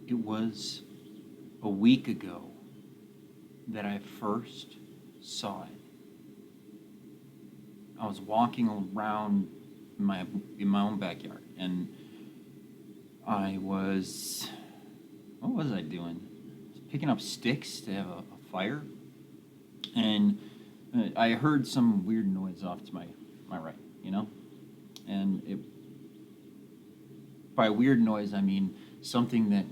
It was a week ago that I first saw it. I was walking around in my own backyard, and what was I doing? I was picking up sticks to have a fire, and I heard some weird noise off to my right, and by weird noise I mean something that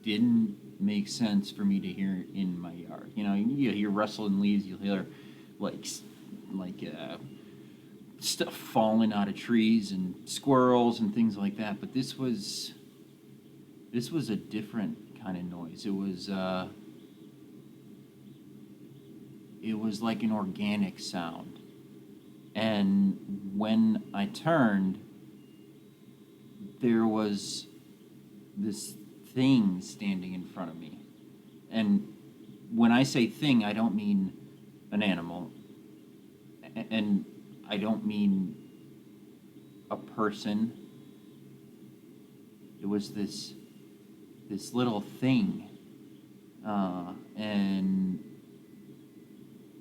didn't make sense for me to hear in my yard. You hear rustling leaves, you hear like stuff falling out of trees and squirrels and things like that. But this was a different kind of noise. It was like an organic sound. And when I turned, there was this thing standing in front of me. And when I say thing, I don't mean an animal. And I don't mean a person. It was this little thing. And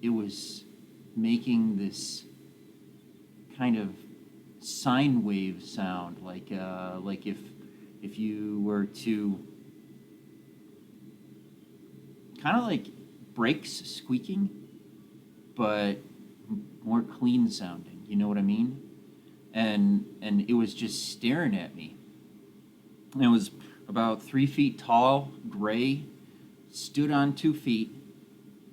it was making this kind of sine wave sound, like if you were to kind of like brakes squeaking, but more clean sounding. You know what I mean? And it was just staring at me. And it was about 3 feet tall, gray, stood on 2 feet,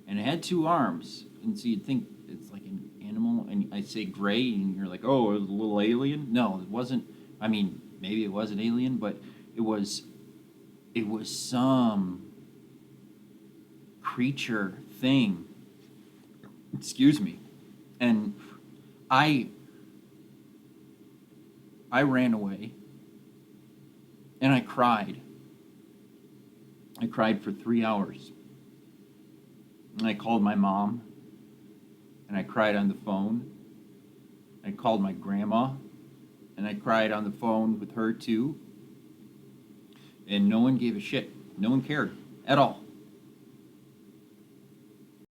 and it had 2 arms. And so you'd think it's like an animal, and I say gray, and you're like, oh, it was a little alien. No, it wasn't. I mean, maybe it was an alien, but it was some creature thing. Excuse me. And I ran away, and I cried. I cried for 3 hours. And I called my mom, and I cried on the phone. I called my grandma, and I cried on the phone with her too. And no one gave a shit. No one cared at all.